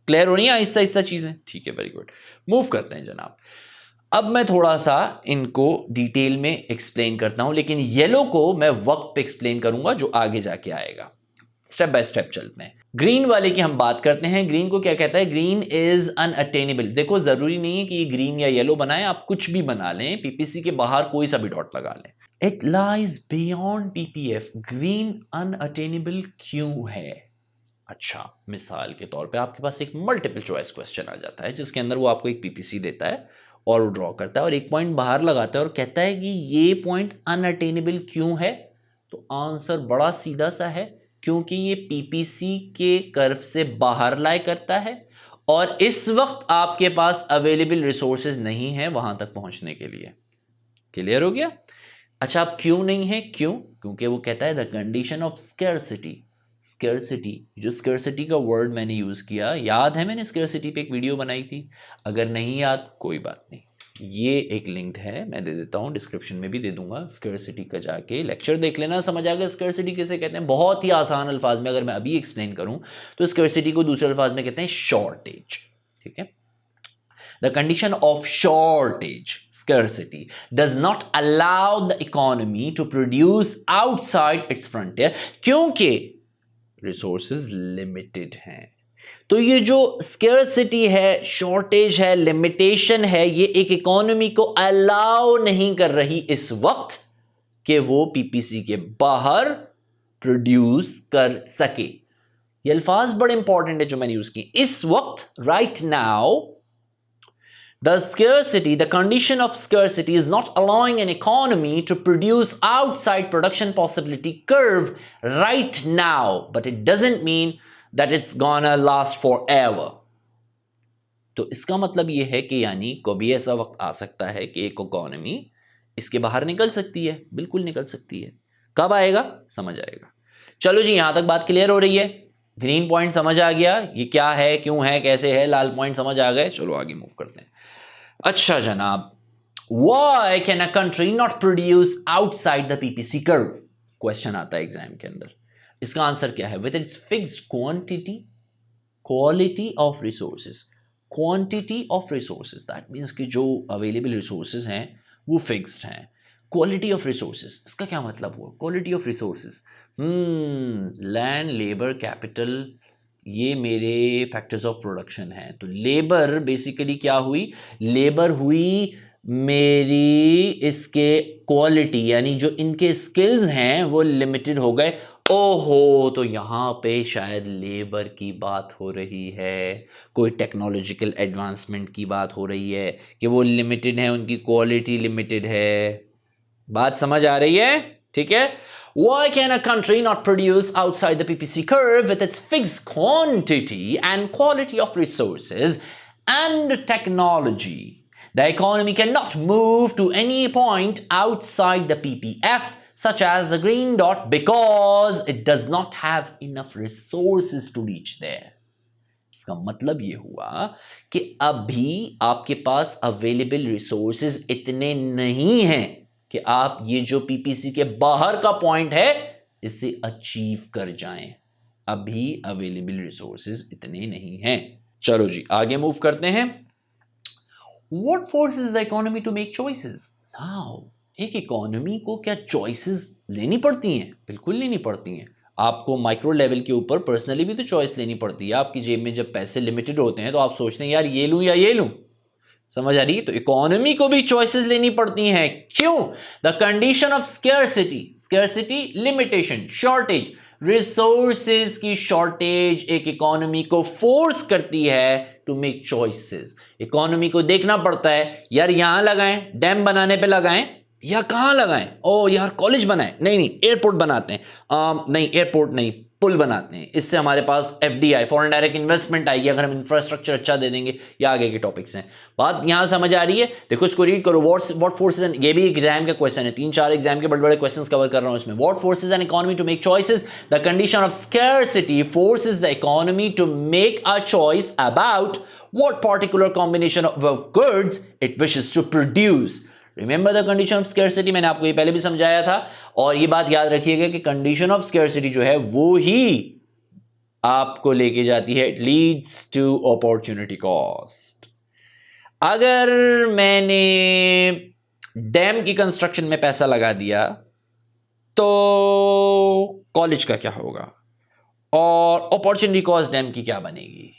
[SPEAKER 1] क्लियर हो रही है आहिस्ता आहिस्ता चीजें? ठीक है, वेरी गुड। मूव करते हैं जनाब। अब मैं थोड़ा सा इनको डिटेल में एक्सप्लेन करता हूं, लेकिन येलो को मैं वक्त पे एक्सप्लेन करूंगा जो आगे जाके आएगा। स्टेप बाय स्टेप चलते हैं। ग्रीन वाले की हम बात करते हैं। ग्रीन को क्या कहता है? Green is unattainable. देखो, जरूरी नहीं है कि ये ग्रीन या येलो बनाए, आप कुछ भी बना लें, पीपीसी के बाहर कोई सा भी डॉट लगा लें। It lies beyond PPF. Green unattainable क्यों है? अच्छा, मिसाल के तौर पे आपके पास एक मल्टीपल चॉइस क्वेश्चन आ जाता है जिसके अंदर वो आपको एक पीपीसी देता है और वो ड्रॉ करता है और एक पॉइंट बाहर लगाता है और कहता है कि ये पॉइंट अनअटेनेबल क्यों है। तो आंसर बड़ा सीधा सा है, क्योंकि ये पीपीसी के कर्व से बाहर लाई करता है और इस वक्त आपके पास अवेलेबल रिसोर्सेज नहीं है वहां तक पहुंचने के लिए। क्लियर हो गया? अच्छा, अब क्यों नहीं है? क्यों? क्योंकि वो कहता है the condition of scarcity. Scarcity, जो स्कैर्सिटी का वर्ड मैंने यूज किया, याद है मैंने स्कैर्सिटी पे एक वीडियो बनाई थी? अगर नहीं याद कोई बात नहीं, ये एक लिंक है, मैं दे देता हूं, डिस्क्रिप्शन में भी दे दूंगा। स्कैर्सिटी का जाके लेक्चर देख लेना, समझ आ गया स्कैर्सिटी किसे कहते हैं। बहुत ही आसान अल्फाज में अगर मैं अभी एक्सप्लेन करूं तो स्कैर्सिटी को दूसरे अल्फाज में कहते हैं शॉर्टेज। ठीक है? The condition of shortage, scarcity, does not allow the economy to produce outside its frontier, क्योंकि रिसोर्सेज लिमिटेड हैं। तो ये जो स्कैर्सिटी है, शॉर्टेज है, लिमिटेशन है, ये एक इकोनॉमी को अलाउ नहीं कर रही इस वक्त कि वो पीपीसी के बाहर प्रोड्यूस कर सके। ये अल्फाज बड़े इंपॉर्टेंट है जो मैंने यूज किए। इस वक्त, right now, the scarcity, the condition of scarcity is not allowing an economy to produce outside production possibility curve right now, but it doesn't mean that it's gonna last forever. तो इसका मतलब यह है कि यानी कभी ऐसा वक्त आ सकता है कि एक इकोनॉमी इसके बाहर निकल सकती है, बिल्कुल निकल सकती है। कब आएगा समझ आएगा। चलो जी, यहां तक बात क्लियर हो रही है? ग्रीन पॉइंट समझ आ गया, ये क्या है, क्यों है, कैसे है। लाल पॉइंट समझ आ गए। चलो आगे मूव करते हैं। अच्छा जनाब, why can a country not produce outside the PPC curve? Question आता है एग्जाम के अंदर। इसका आंसर क्या है? With its fixed quantity, quality of resources, quantity of resources, that means कि जो available resources हैं वो fixed हैं। Quality of resources, इसका क्या मतलब हुआ? Quality of resources, land, labor, capital, ये मेरे फैक्टर्स ऑफ प्रोडक्शन हैं। तो लेबर बेसिकली क्या हुई? लेबर हुई मेरी इसके क्वालिटी, यानी जो इनके स्किल्स हैं वो लिमिटेड हो गए। ओहो, तो यहाँ पे शायद लेबर की बात हो रही है, कोई टेक्नोलॉजिकल एडवांसमेंट की बात हो रही है कि वो लिमिटेड है, उनकी क्वालिटी लिमिटेड है। बात समझ आ रही है? ठीक है? Why can a country not produce outside the PPC curve with its fixed quantity and quality of resources and technology? The economy cannot move to any point outside the PPF, such as a green dot, because it does not have enough resources to reach there. इसका मतलब ये हुआ कि अभी आपके पास available resources इतने नहीं हैं कि आप ये जो पीपीसी के बाहर का पॉइंट है इसे अचीव कर जाएं। अभी अवेलेबल रिसोर्सेज इतने नहीं हैं। चलो जी आगे मूव करते हैं। What forces the economy to make choices? Now, एक इकोनॉमी को क्या चॉइसेस लेनी पड़ती हैं? बिल्कुल लेनी पड़ती हैं। आपको माइक्रो लेवल के ऊपर पर्सनली भी तो चॉइस लेनी पड़ती है। आपकी जेब में जब पैसे लिमिटेड होते हैं तो आप सोचते हैं यार ये लूं या ये लूं। समझ आ रही है? तो इकोनॉमी को भी चॉइसेस लेनी पड़ती हैं। क्यों? The condition of scarcity limitation, shortage, resources की शॉर्टेज एक इकोनॉमी को फोर्स करती है टू मेक चॉइसेस। इकोनॉमी को देखना पड़ता है यार यहां लगाएं, डैम बनाने पे लगाएं या कहां लगाएं। ओ यार कॉलेज बनाएं, नहीं एयरपोर्ट बनाते हैं, नहीं एयरपोर्ट नहीं पुल बनाते हैं, इससे हमारे पास एफडीआई फॉरेन डायरेक्ट इन्वेस्टमेंट आएगी अगर हम इंफ्रास्ट्रक्चर अच्छा दे देंगे। या आगे के टॉपिक्स हैं। बात यहां समझ आ रही है? देखो इसको रीड करो। व्हाट फोर्सेस, ये भी एग्जाम का क्वेश्चन है, 3-4 एग्जाम के बड़े बड़े क्वेश्चंस कवर कर रहा हूं इसमें। What forces an economy to make choices? The condition of scarcity forces the economy to make a choice about what particular combination of goods it wishes to produce. Remember the condition of scarcity, मैंने आपको ये पहले भी समझाया था। और ये बात याद रखिएगा कि कंडीशन ऑफ स्कैर्सिटी जो है वो ही आपको लेके जाती है, it leads to opportunity cost. अगर मैंने डैम की कंस्ट्रक्शन में पैसा लगा दिया तो कॉलेज का क्या होगा, और अपॉर्चुनिटी कॉस्ट डैम की क्या बनेगी,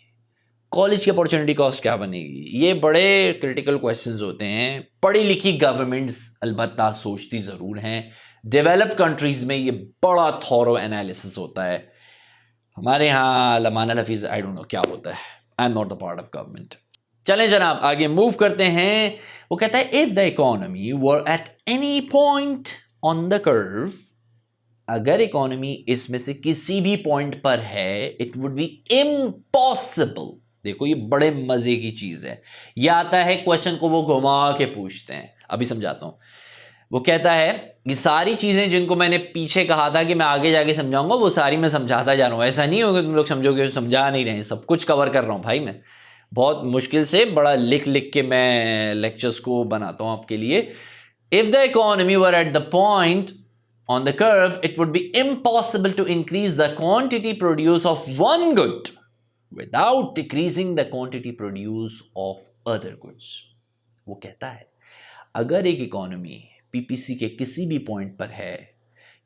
[SPEAKER 1] कॉलेज की अपॉर्चुनिटी कॉस्ट क्या बनेगी। ये बड़े क्रिटिकल क्वेश्चंस होते हैं। पढ़ी लिखी गवर्नमेंट्स अलबत्ता सोचती ज़रूर हैं। डेवलप्ड कंट्रीज में ये बड़ा थॉरो एनालिसिस होता है। हमारे यहाँ लमाना हफीज़ आई डोंट नो क्या होता है, I am not the part of government. चलें जनाब आगे मूव करते हैं। वो कहता है if the economy were at any point on the curve, अगर इकोनॉमी इसमें से किसी भी पॉइंट पर है, इट वुड बी इम्पॉसिबल। देखो ये बड़े मजे की चीज है। ये आता है क्वेश्चन को वो घुमा के पूछते हैं। अभी समझाता हूं। वो कहता है ये सारी चीजें जिनको मैंने पीछे कहा था कि मैं आगे जाके समझाऊंगा, वो सारी मैं समझाता जा रहा हूं। ऐसा नहीं होगा तुम लोग समझोगे समझा नहीं रहे, सब कुछ कवर कर रहा हूं भाई। मैं बहुत मुश्किल से बड़ा लिख लिख के मैं लेक्चर्स को बनाता हूं आपके लिए। If the economy were at the point on the curve, it would be impossible to increase the quantity produced of one good without decreasing the quantity produced of other goods. वो कहता है अगर एक इकोनॉमी पीपीसी के किसी भी point पर है,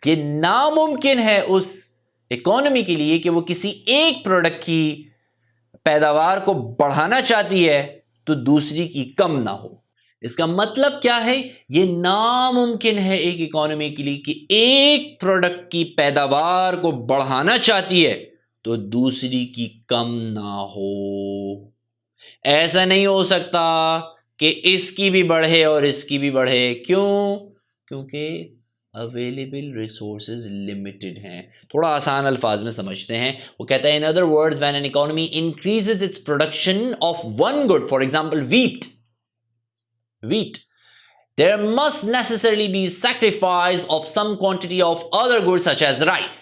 [SPEAKER 1] कि नामुमकिन है उस इकोनॉमी के लिए कि वो किसी एक प्रोडक्ट की पैदावार को बढ़ाना चाहती है तो दूसरी की कम ना हो। इसका मतलब क्या है? ये नामुमकिन है एक इकोनॉमी के लिए कि एक प्रोडक्ट की पैदावार को बढ़ाना चाहती है तो दूसरी की कम ना हो। ऐसा नहीं हो सकता कि इसकी भी बढ़े और इसकी भी बढ़े। क्यों? क्योंकि अवेलेबल रिसोर्सेज लिमिटेड हैं। थोड़ा आसान अल्फाज में समझते हैं। वो कहता है in other words when an economy increases its production of one good, for example wheat, there must necessarily be sacrifice of some quantity of other goods such as rice.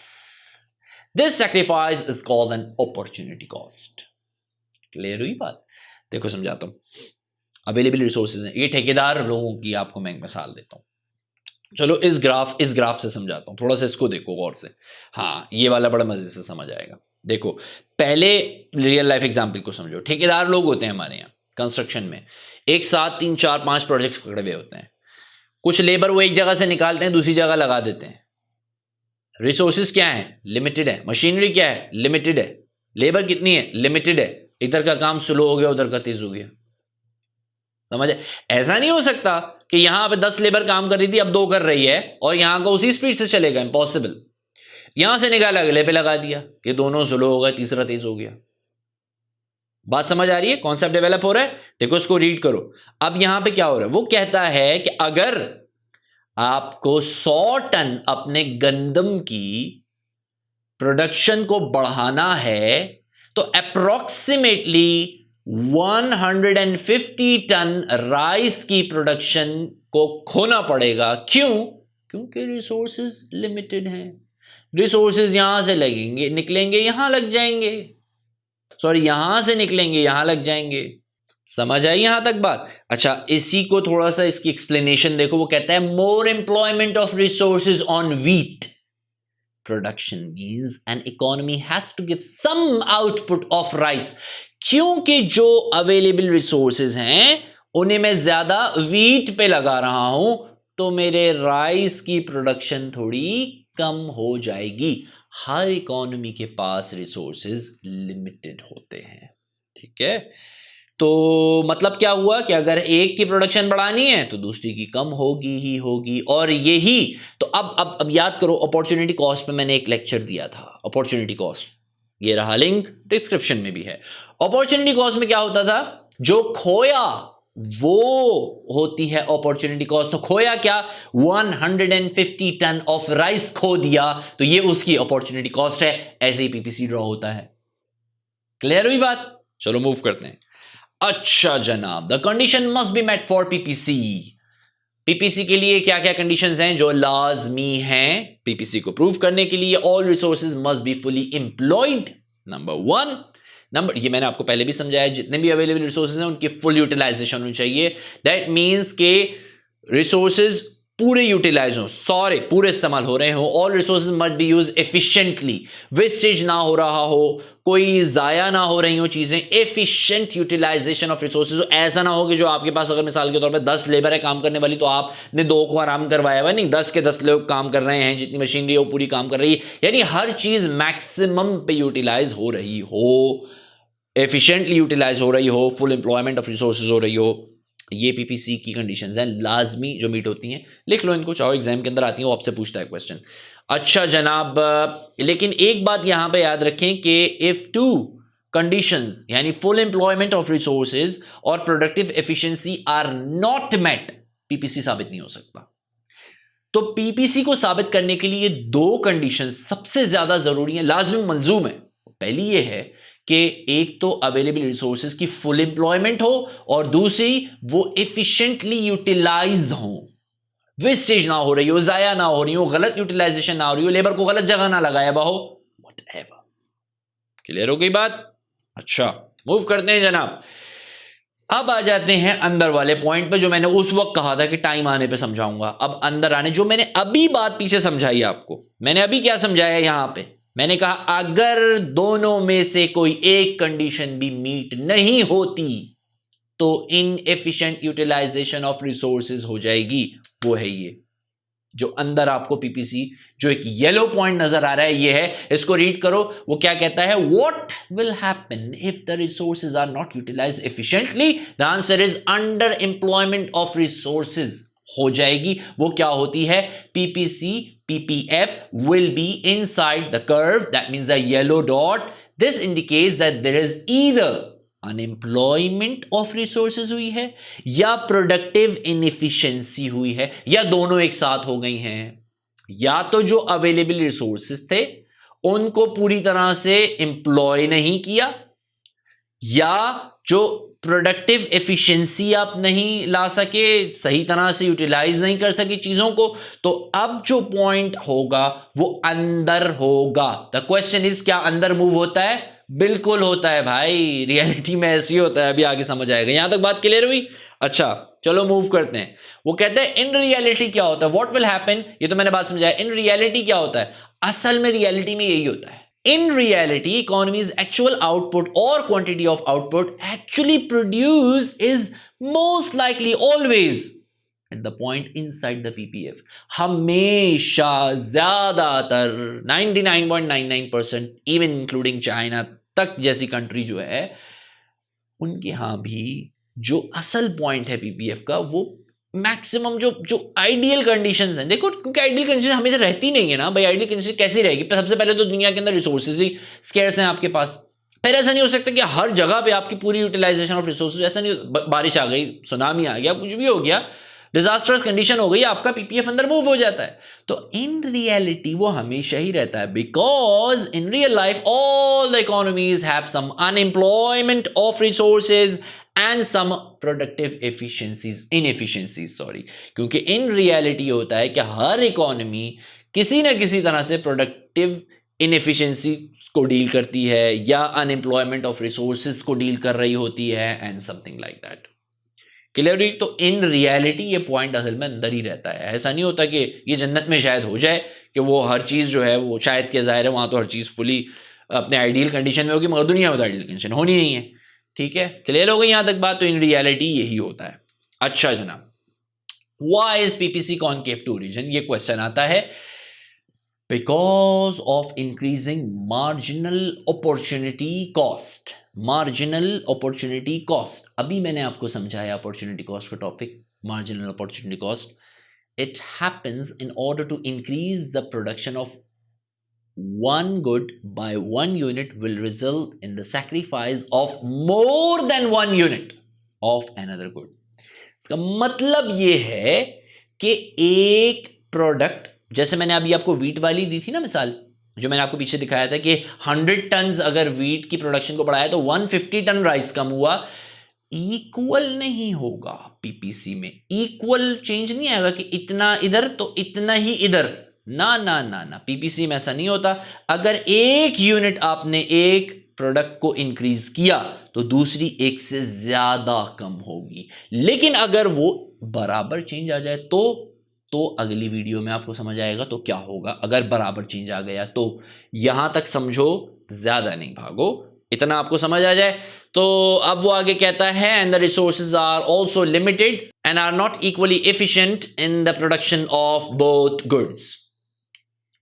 [SPEAKER 1] This sacrifice is called an opportunity cost. Clear हुई बात? देखो समझाता हूं। Available resources हैं, ये ठेकेदार लोगों की आपको मैं एक मिसाल देता हूं। चलो इस ग्राफ से समझाता हूं। थोड़ा सा इसको देखो गौर से। हाँ ये वाला बड़ा मजे से समझ आएगा। देखो पहले रियल लाइफ एग्जाम्पल को समझो। ठेकेदार लोग होते हैं हमारे यहाँ कंस्ट्रक्शन में, एक साथ 3, 4, 5 प्रोजेक्ट्स पकड़े हुए होते हैं। कुछ लेबर वो एक जगह से निकालते हैं दूसरी जगह लगा देते हैं। रिसोर्सेज क्या है? लिमिटेड है। मशीनरी क्या है? लिमिटेड है। लेबर कितनी है? लिमिटेड है। इधर का काम स्लो हो गया उधर का तेज हो गया। समझ? ऐसा नहीं हो सकता कि यहां पे 10 लेबर काम कर रही थी अब 2 कर रही है और यहां का उसी स्पीड से चलेगा। इम्पॉसिबल। यहां से निकाला अगले पे लगा दिया, ये दोनों स्लो हो गए, तीसरा तेज हो गया। बात समझ आ रही है? कॉन्सेप्ट डेवलप हो रहा है। देखो इसको रीड करो। अब यहां पे क्या हो रहा है? वो कहता है कि अगर आपको 100 टन अपने गंदम की प्रोडक्शन को बढ़ाना है तो अप्रोक्सीमेटली 150 टन राइस की प्रोडक्शन को खोना पड़ेगा। क्यों? क्योंकि रिसोर्सेज लिमिटेड हैं। रिसोर्सेज यहां से लगेंगे, निकलेंगे यहां लग जाएंगे, सॉरी यहां से निकलेंगे यहां लग जाएंगे। समझ आई यहां तक बात? अच्छा इसी को थोड़ा सा इसकी एक्सप्लेनेशन देखो। वो कहता है more employment of resources on wheat production means an economy has to give some output of rice. क्योंकि जो available resources हैं उन्हें मैं ज्यादा wheat पे लगा रहा हूं तो मेरे राइस की प्रोडक्शन थोड़ी कम हो जाएगी. हर इकोनॉमी के पास रिसोर्सेज लिमिटेड होते हैं. ठीक है, तो मतलब क्या हुआ कि अगर एक की प्रोडक्शन बढ़ानी है तो दूसरी की कम होगी ही होगी. और यही तो अब याद करो, अपॉर्चुनिटी कॉस्ट पे मैंने एक लेक्चर दिया था. अपॉर्चुनिटी कॉस्ट, ये रहा लिंक, डिस्क्रिप्शन में भी है. अपॉर्चुनिटी कॉस्ट में क्या होता था, जो खोया वो होती है अपॉर्चुनिटी कॉस्ट. तो खोया क्या, 150 टन ऑफ राइस खो दिया तो ये उसकी अपॉर्चुनिटी कॉस्ट है. ऐसे ही पीपीसी ड्रॉ होता है. क्लियर हुई बात? चलो मूव करते हैं. अच्छा जनाब, the condition must be met for PPC. PPC के लिए क्या क्या कंडीशंस हैं जो लाजमी हैं पीपीसी को प्रूव करने के लिए? All resources must be fully employed, number 1. ये मैंने आपको पहले भी समझाया, जितने भी अवेलेबल रिसोर्सेज हैं उनकी फुल यूटिलाइजेशन होनी चाहिए. दैट मीन्स के रिसोर्सेज पूरे यूटिलाइज हो, सारे पूरे इस्तेमाल हो रहे हो. All resources must be use efficiently, wastage ना हो रहा हो, कोई जाया ना हो रही हो चीजें. Efficient utilization of resources. ऐसा ना हो कि जो आपके पास अगर मिसाल के तौर पे 10 लेबर है काम करने वाली, तो आपने 2 को आराम करवाया हुआ, नहीं 10 के 10 लोग काम कर रहे हैं, जितनी मशीनरी है वो पूरी काम कर रही है. यानी हर चीज मैक्सिमम पे यूटिलाइज हो रही हो, एफिशिएंटली यूटिलाइज हो रही हो, फुल एम्प्लॉयमेंट ऑफ रिसोर्सेज हो रही हो. ये पीपीसी की कंडीशंस हैं लाजमी जो मीट होती हैं. लिख लो इनको, चाहो एग्जाम के अंदर आती हैं, वो आपसे पूछता है क्वेश्चन. अच्छा जनाब, लेकिन एक बात यहां पे याद रखें कि इफ टू कंडीशंस यानी फुल एम्प्लॉयमेंट ऑफ रिसोर्सेज और productive efficiency are not met, PPC साबित नहीं हो सकता. तो पीपीसी को साबित करने के लिए 2 कंडीशन सबसे ज्यादा जरूरी हैं, लाजमी मंजूम है. पहली ये है कि एक तो अवेलेबल रिसोर्सेज की फुल एम्प्लॉयमेंट हो और दूसरी वो एफिशिएंटली यूटिलाइज हो, वेस्टेज ना हो रही हो, जाया ना हो रही हो, गलत यूटिलाइजेशन ना हो रही हो, लेबर को गलत जगह ना लगाया हुआ हो, व्हाटएवर. क्लियर हो गई बात? अच्छा मूव करते हैं जनाब. अब आ जाते हैं अंदर वाले पॉइंट पे जो मैंने उस वक्त कहा था कि टाइम आने पे समझाऊंगा. अब अंदर आने, जो मैंने अभी बात पीछे समझाई आपको, मैंने अभी क्या समझाया यहां पे, मैंने कहा अगर दोनों में से कोई एक कंडीशन भी मीट नहीं होती तो इनएफिशिएंट यूटिलाइजेशन ऑफ रिसोर्सेज हो जाएगी. वो है ये जो अंदर आपको पीपीसी जो एक येलो पॉइंट नजर आ रहा है, ये है, इसको रीड करो. वो क्या कहता है, what will happen if the resources are not utilized efficiently? The answer is under employment of resources हो जाएगी. वो क्या होती है, PPC PPF will be inside the curve, that means the yellow dot. This indicates that there is either unemployment of resources हुई है या productive inefficiency हुई है, या दोनों एक साथ हो गई हैं. या तो जो available resources थे उनको पूरी तरह से employ नहीं किया, या जो प्रोडक्टिव एफिशिएंसी आप नहीं ला सके, सही तरह से यूटिलाइज नहीं कर सके चीजों को. तो अब जो पॉइंट होगा वो अंदर होगा. द क्वेश्चन इज, क्या अंदर मूव होता है? बिल्कुल होता है भाई, रियलिटी में ऐसे ही होता है. अभी आगे समझ आएगा. यहां तक बात क्लियर हुई? अच्छा चलो मूव करते हैं. वो कहते हैं इन रियलिटी क्या होता है, व्हाट विल हैपन. ये तो मैंने बात समझाया. इन रियलिटी क्या होता है? असल में रियलिटी में यही होता है. In reality, economy's actual output or quantity of output actually produced is most likely always at the point inside the PPF. हमेशा, ज्यादातर 99.99%, even including China तक जैसी कंट्री जो है, उनके यहां भी जो असल पॉइंट है पीपीएफ का, वो मैक्सिमम जो आइडियल कंडीशंस हैं. देखो, क्योंकि आइडियल कंडीशन हमेशा रहती नहीं है ना भाई. आइडियल कंडीशन कैसी रहेगी? सबसे पहले तो दुनिया के अंदर रिसोर्सेज ही स्केर्स हैं आपके पास. फिर ऐसा नहीं हो सकता कि हर जगह पे आपकी पूरी यूटिलाइजेशन ऑफ रिसोर्सेज. ऐसा नहीं, बारिश आ गई, सुनामी आ गया, कुछ भी हो गया, डिजास्टर्स कंडीशन हो गई, आपका पीपीएफ अंदर मूव हो जाता है. तो इन रियलिटी वो हमेशा ही रहता है, because in real life all the economies have some unemployment of resources and some productive inefficiencies. क्योंकि इन रियलिटी होता है कि हर इकोनॉमी किसी ना किसी तरह से प्रोडक्टिव इनएफिशिएंसी को डील करती है या अनएम्प्लॉयमेंट ऑफ रिसोर्सेज को डील कर रही होती है, and something like that. Clearly. तो इन रियलिटी ये पॉइंट असल में अंदर ही रहता है। ऐसा नहीं होता कि ये जन्नत में शायद हो जाए कि वो हर चीज़ जो है वो शायद के ज़ाहिर है वहाँ तो हर चीज़ फुली अपने आइडियल कंडीशन में होगी, मगर दुनिया में तो आइडियल कंडीशन होनी नहीं है। ठीक है, क्लियर हो गई यहाँ तक बात। तो इन रियलिटी यही होता है। अच्छा जनाब, why is PPC concave two reason, ये क्वेश्चन आता है। Because of increasing marginal opportunity cost. Marginal opportunity cost, अभी मैंने आपको समझाया अपॉर्चुनिटी कॉस्ट का topic, marginal opportunity cost. It happens in order to increase the production of one good by 1 unit will result in the sacrifice of more than 1 unit of another good। इसका मतलब ये है कि एक product, जैसे मैंने अभी आपको वीट वाली दी थी ना मिसाल, जो मैंने आपको पीछे दिखाया था कि 100 टन अगर वीट की प्रोडक्शन को बढ़ाया तो 150 टन राइस कम हुआ। इक्वल नहीं होगा पीपीसी में, इक्वल चेंज नहीं आएगा कि इतना इधर तो इतना ही इधर, ना ना ना ना, पीपीसी में ऐसा नहीं होता। अगर एक यूनिट आपने एक प्रोडक्ट को इंक्रीज किया तो दूसरी एक से ज्यादा कम होगी। लेकिन अगर वो बराबर चेंज आ जाए तो अगली वीडियो में आपको समझ आएगा तो क्या होगा अगर बराबर चेंज आ गया। तो यहां तक समझो, ज्यादा नहीं भागो, इतना आपको समझ आ जाए। तो अब वो आगे कहता है, and the resources are also limited and are not equally efficient in the production of both goods.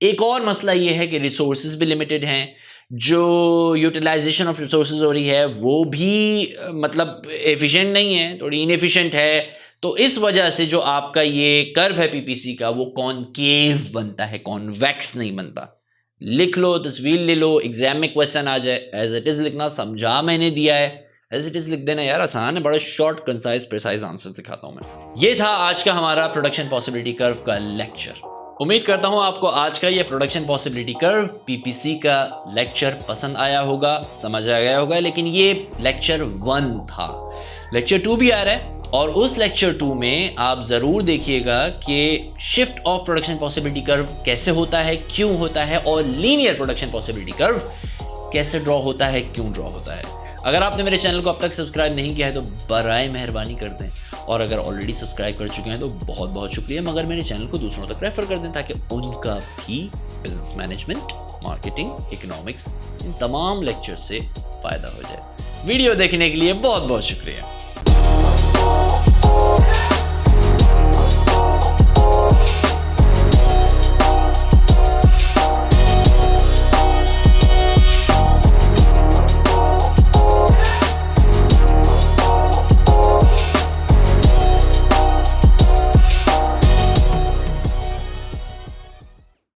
[SPEAKER 1] एक और मसला ये है कि रिसोर्सेज भी लिमिटेड हैं, जो यूटिलाइजेशन ऑफ रिसोर्सेज हो रही है वो भी मतलब एफिशिएंट नहीं है, थोड़ी इनएफिशिएंट है। तो इस वजह से जो आपका ये कर्व है पीपीसी का वो कॉनकेव बनता है, कॉन्वेक्स नहीं बनता। लिख लो, तस्वीर ले लो, एग्जाम में क्वेश्चन आ जाए, एज इट इज लिखना, समझा मैंने दिया है, एज इट इज लिख देना यार, आसान है, बड़ा शॉर्ट कंसाइज प्रिसाइज आंसर दिखाता हूं मैं। ये था आज का हमारा प्रोडक्शन पॉसिबिलिटी कर्व का लेक्चर। उम्मीद करता हूं आपको आज का ये प्रोडक्शन पॉसिबिलिटी कर्व पीपीसी का लेक्चर पसंद आया होगा, समझ आ गया होगा। लेकिन ये लेक्चर 1 था, लेक्चर 2 भी आ रहा है, और उस लेक्चर 2 में आप जरूर देखिएगा कि shift of production possibility curve कैसे होता है, क्यों होता है, और लीनियर प्रोडक्शन पॉसिबिलिटी कर्व कैसे ड्रॉ होता है, क्यों ड्रॉ होता है। अगर आपने मेरे चैनल को अब तक सब्सक्राइब नहीं किया है तो बराए मेहरबानी कर दें, और अगर ऑलरेडी सब्सक्राइब कर चुके हैं तो बहुत बहुत शुक्रिया, मगर मेरे चैनल को दूसरों तक रेफर कर दें ताकि उनका भी बिजनेस मैनेजमेंट, मार्केटिंग, इकोनॉमिक्स, इन तमाम लेक्चर से फ़ायदा हो जाए। वीडियो देखने के लिए बहुत बहुत शुक्रिया।